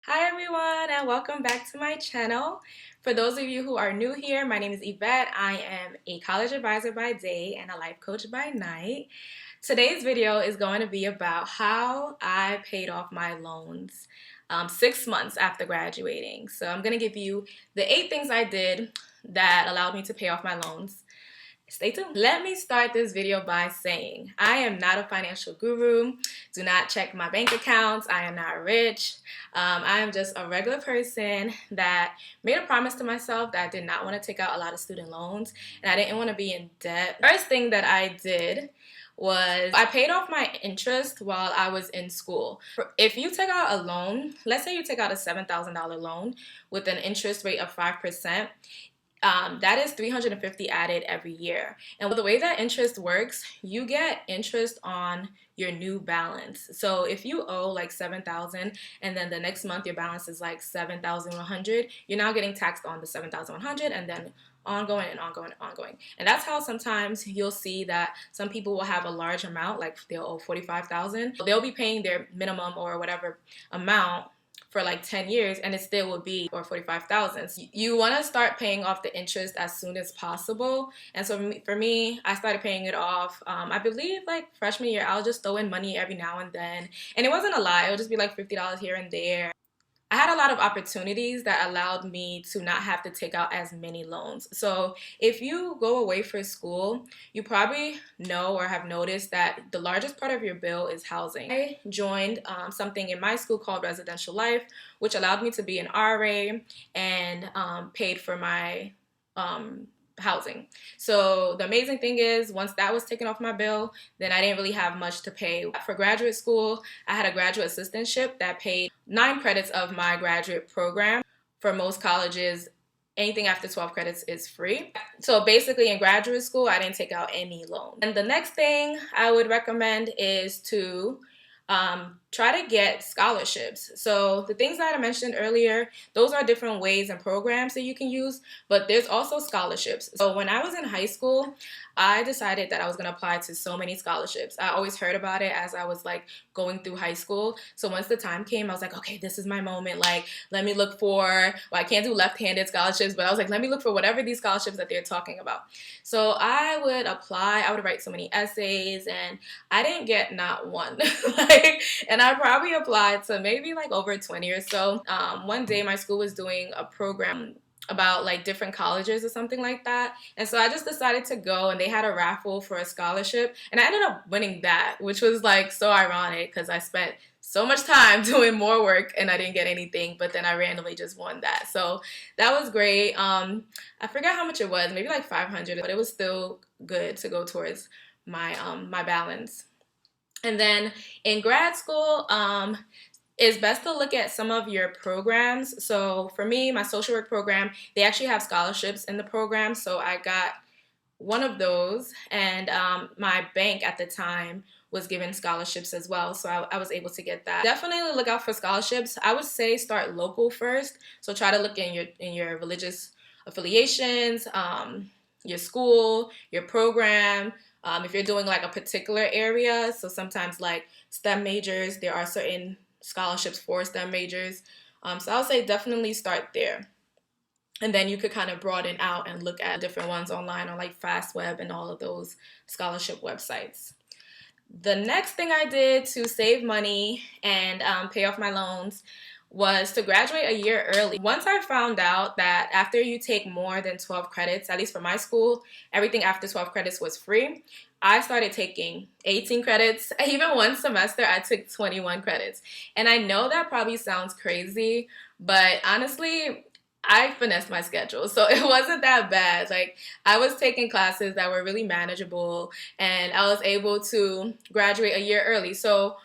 Hi everyone and welcome back to my channel. For those of you who are new here, my name is Yvette. I am a college advisor by day and a life coach by night. Today's video is going to be about how I paid off my loans 6 months after graduating. So I'm going to give you the 8 things I did that allowed me to pay off my loans. Stay tuned. Let me start this video by saying I am not a financial guru. Do not check my bank accounts. I am not rich. I am just a regular person that made a promise to myself that I did not want to take out a lot of student loans and I didn't want to be in debt. First thing that I did was I paid off my interest while I was in school. If you take out a loan, let's say you take out a $7,000 loan with an interest rate of 5%, that is $350 added every year. And the way that interest works, you get interest on your new balance. So if you owe like $7,000 and then the next month your balance is like $7,100, you're now getting taxed on the $7,100 and then ongoing and ongoing and ongoing. And that's how sometimes you'll see that some people will have a large amount, like they'll owe $45,000. They'll be paying their minimum or whatever amount for like 10 years and it still would be for $45,000. So you want to start paying off the interest as soon as possible. And so for me, I started paying it off. I believe like freshman year, I'll just throw in money every now and then. And it wasn't a lot. It would just be like $50 here and there. I had a lot of opportunities that allowed me to not have to take out as many loans. So if you go away for school, you probably know or have noticed that the largest part of your bill is housing. I joined something in my school called Residential Life, which allowed me to be an RA and paid for my housing. So the amazing thing is once that was taken off my bill, then I didn't really have much to pay. For graduate school, I had a graduate assistantship that paid 9 credits of my graduate program. For most colleges, anything after 12 credits is free. So basically in graduate school, I didn't take out any loan. And the next thing I would recommend is to try to get scholarships. So the things that I mentioned earlier, those are different ways and programs that you can use, but there's also scholarships. So when I was in high school, I decided that I was going to apply to so many scholarships. I always heard about it as I was like going through high school. So once the time came, I was like, okay, this is my moment. Like, let me look for, well, I can't do left-handed scholarships, but I was like, let me look for whatever these scholarships that they're talking about. So I would apply, I would write so many essays and I didn't get not one. And I probably applied to maybe like over 20 or so. One day my school was doing a program about like different colleges or something like that. And so I just decided to go and they had a raffle for a scholarship and I ended up winning that, which was like so ironic because I spent so much time doing more work and I didn't get anything, but then I randomly just won that. So that was great. I forgot how much it was, maybe like $500, but it was still good to go towards my my balance. And then in grad school, it's best to look at some of your programs. So for me, my social work program, they actually have scholarships in the program. So I got one of those and my bank at the time was given scholarships as well. So I was able to get that. Definitely look out for scholarships. I would say start local first. So try to look in your religious affiliations, your school, your program. If you're doing like a particular area, so sometimes like STEM majors, there are certain scholarships for STEM majors. So I'll say definitely start there. And then you could kind of broaden out and look at different ones online on like FastWeb and all of those scholarship websites. The next thing I did to save money and pay off my loans was to graduate a year early. Once I found out that after you take more than 12 credits, at least for my school, everything after 12 credits was free, I started taking 18 credits. Even one semester, I took 21 credits. And I know that probably sounds crazy, but honestly, I finessed my schedule, so it wasn't that bad. Like, I was taking classes that were really manageable, and I was able to graduate a year early. So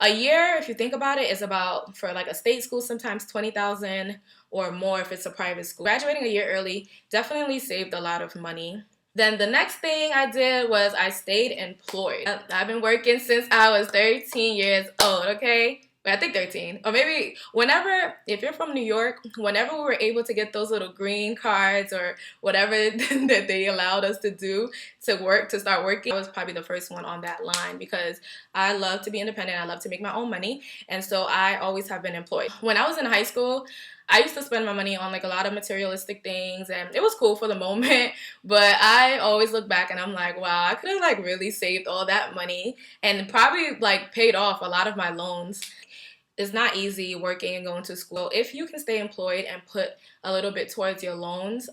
a year, if you think about it, is about, for like a state school, sometimes $20,000 or more if it's a private school. Graduating a year early definitely saved a lot of money. Then the next thing I did was I stayed employed. I've been working since I was 13 years old, okay? I think 13, or maybe whenever, if you're from New York, whenever we were able to get those little green cards or whatever that they allowed us to do to work, to start working, I was probably the first one on that line because I love to be independent. I love to make my own money. And so I always have been employed. When I was in high school, I used to spend my money on like a lot of materialistic things, and it was cool for the moment, but I always look back and I'm like, wow, I could have like really saved all that money and probably like paid off a lot of my loans. It's not easy working and going to school. If you can stay employed and put a little bit towards your loans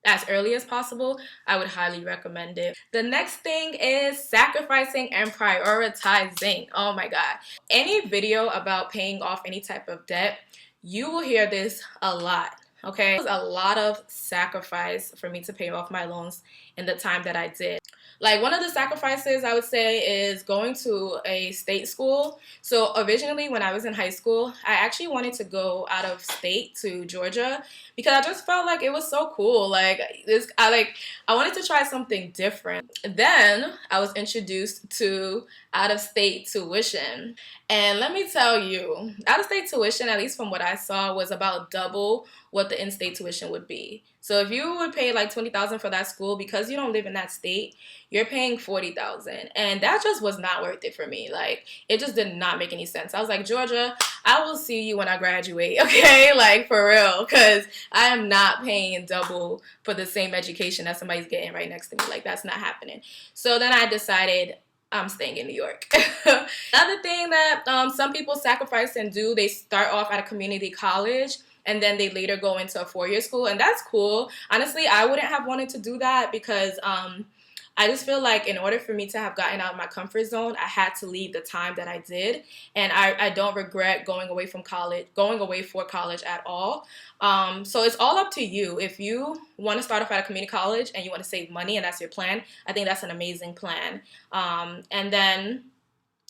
as early as possible, I would highly recommend it. The next thing is sacrificing and prioritizing. Oh my God. Any video about paying off any type of debt, you will hear this a lot. Okay, it was a lot of sacrifice for me to pay off my loans in the time that I did. Like one of the sacrifices I would say is going to a state school. So originally when I was in high school, I actually wanted to go out of state to Georgia because I just felt like it was so cool. Like I wanted to try something different. Then I was introduced to out of state tuition. And let me tell you, out of state tuition, at least from what I saw, was about double what the in-state tuition would be. So if you would pay like $20,000 for that school, because you don't live in that state, you're paying $40,000. And that just was not worth it for me. Like, it just did not make any sense. I was like, Georgia, I will see you when I graduate, okay? Like, for real, because I am not paying double for the same education that somebody's getting right next to me. Like, that's not happening. So then I decided I'm staying in New York. Another thing that some people sacrifice and do, they start off at a community college and then they later go into a four-year school, and that's cool. Honestly, I wouldn't have wanted to do that because I just feel like in order for me to have gotten out of my comfort zone, I had to leave the time that I did, and I don't regret going away for college at all. So it's all up to you. If you want to start off at a community college and you want to save money and that's your plan, I think that's an amazing plan. And then,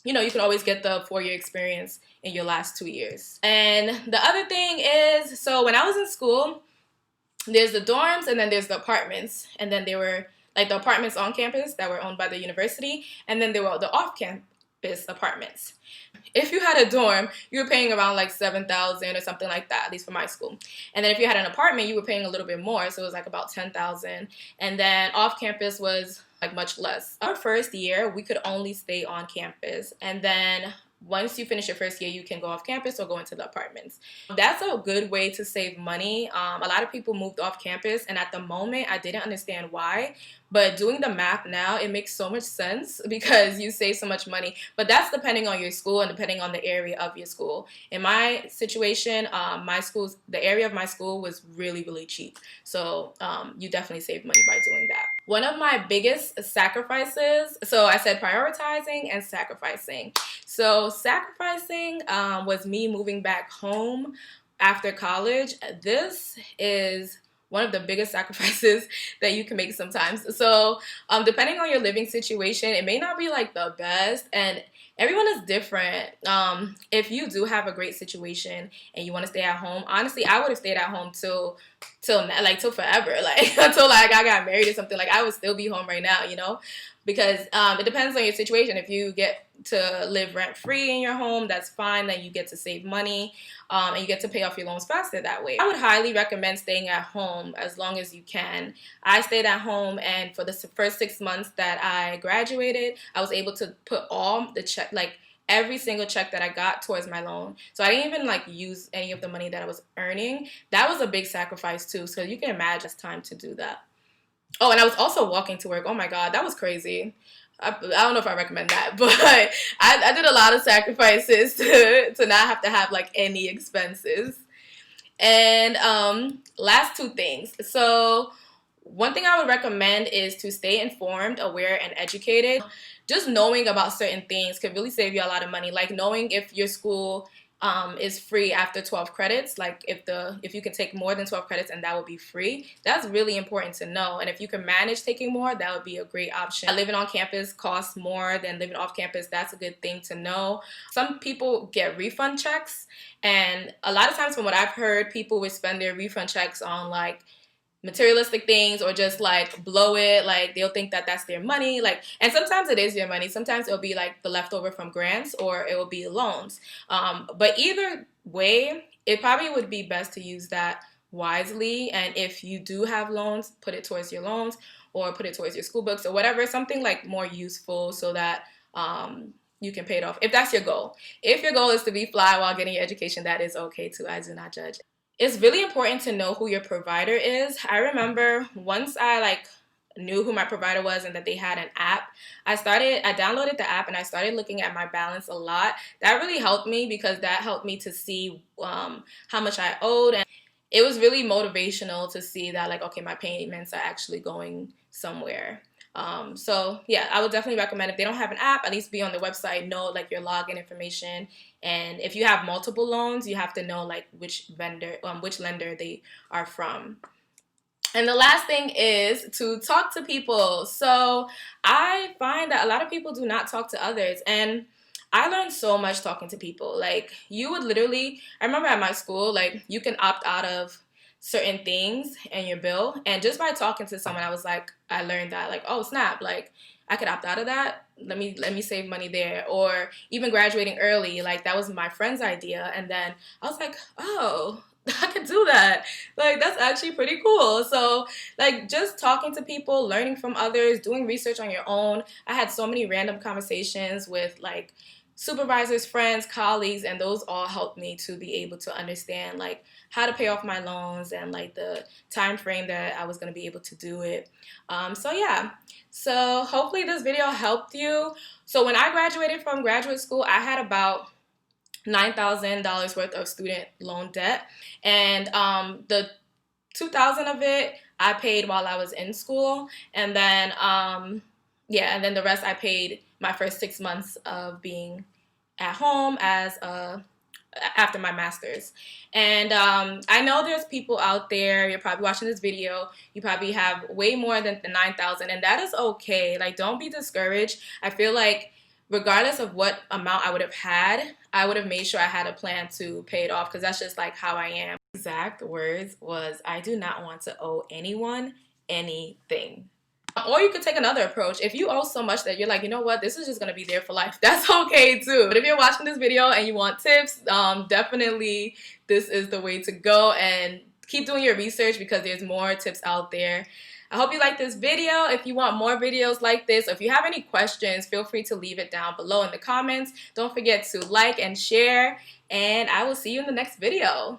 you know, you can always get the four-year experience in your last 2 years. And the other thing is, so when I was in school, there's the dorms and then there's the apartments. And then there were like the apartments on campus that were owned by the university, and then there were the off-campus apartments. If you had a dorm, you were paying around like $7,000 or something like that, at least for my school. And then if you had an apartment, you were paying a little bit more, so it was like about $10,000. And then off-campus was like much less. Our first year, we could only stay on campus, and then once you finish your first year, you can go off campus or go into the apartments. That's a good way to save money. A lot of people moved off campus, and at the moment, I didn't understand why. But doing the math now, it makes so much sense because you save so much money. But that's depending on your school and depending on the area of your school. In my situation, the area of my school was really, really cheap. So you definitely save money by doing that. One of my biggest sacrifices, so I said prioritizing and sacrificing. So sacrificing was me moving back home after college. This is one of the biggest sacrifices that you can make sometimes. So depending on your living situation, it may not be like the best, and everyone is different. If you do have a great situation and you want to stay at home, honestly, I would have stayed at home till forever, like until like I got married or something. Like I would still be home right now, you know, because it depends on your situation. If you get to live rent-free in your home, that's fine. Then you get to save money and you get to pay off your loans faster that way. I would highly recommend staying at home as long as you can. I stayed at home, and for the first 6 months that I graduated, I was able to put all the check, like every single check that I got towards my loan. So I didn't even like use any of the money that I was earning. That was a big sacrifice too. So you can imagine it's time to do that. Oh, and I was also walking to work. Oh my God, that was crazy. I don't know if I recommend that, but I did a lot of sacrifices to not have to have like any expenses. And last two things. So one thing I would recommend is to stay informed, aware, and educated. Just knowing about certain things could really save you a lot of money. Like knowing if your school is free after 12 credits, like if you can take more than 12 credits and that would be free, that's really important to know. And if you can manage taking more, that would be a great option. Living on campus costs more than living off campus. That's a good thing to know. Some people get refund checks, and a lot of times from what I've heard, people would spend their refund checks on like materialistic things or just like blow it. Like they'll think that that's their money. Like, and sometimes it is your money. Sometimes it'll be like the leftover from grants or it will be loans. But either way, it probably would be best to use that wisely. And if you do have loans, put it towards your loans or put it towards your school books or whatever, something like more useful so that you can pay it off if that's your goal. If your goal is to be fly while getting your education, that is okay too. I do not judge. It's really important to know who your provider is. I remember once I like knew who my provider was and that they had an app, I downloaded the app and I started looking at my balance a lot. That really helped me because that helped me to see how much I owed, and it was really motivational to see that like, okay, my payments are actually going somewhere. So yeah, I would definitely recommend if they don't have an app, at least be on the website, know like your login information. And if you have multiple loans, you have to know like which lender they are from. And the last thing is to talk to people. So I find that a lot of people do not talk to others, and I learned so much talking to people. Like you would literally, I remember at my school, like you can opt out of certain things in your bill, and just by talking to someone, I learned that like, oh snap, like I could opt out of that. Let me save money there. Or even graduating early, like that was my friend's idea, and then I was like, oh, I could do that. Like that's actually pretty cool. So like just talking to people, learning from others, doing research on your own. I had so many random conversations with like supervisors, friends, colleagues, and those all helped me to be able to understand like how to pay off my loans and like the time frame that I was going to be able to do it. So yeah, so hopefully this video helped you. So when I graduated from graduate school, I had about $9,000 worth of student loan debt, and the 2,000 of it I paid while I was in school, and then yeah, and then the rest I paid my first 6 months of being at home as after my master's. And I know there's people out there, you're probably watching this video, you probably have way more than the 9,000, and that is okay. Like don't be discouraged. I feel like regardless of what amount I would have had, I would have made sure I had a plan to pay it off because that's just like how I am. Exact words was, I do not want to owe anyone anything. Or you could take another approach. If you owe so much that you're like, you know what, this is just going to be there for life, that's okay too. But if you're watching this video and you want tips, definitely this is the way to go, and keep doing your research because there's more tips out there. I hope you liked this video. If you want more videos like this, or if you have any questions, feel free to leave it down below in the comments. Don't forget to like and share, and I will see you in the next video.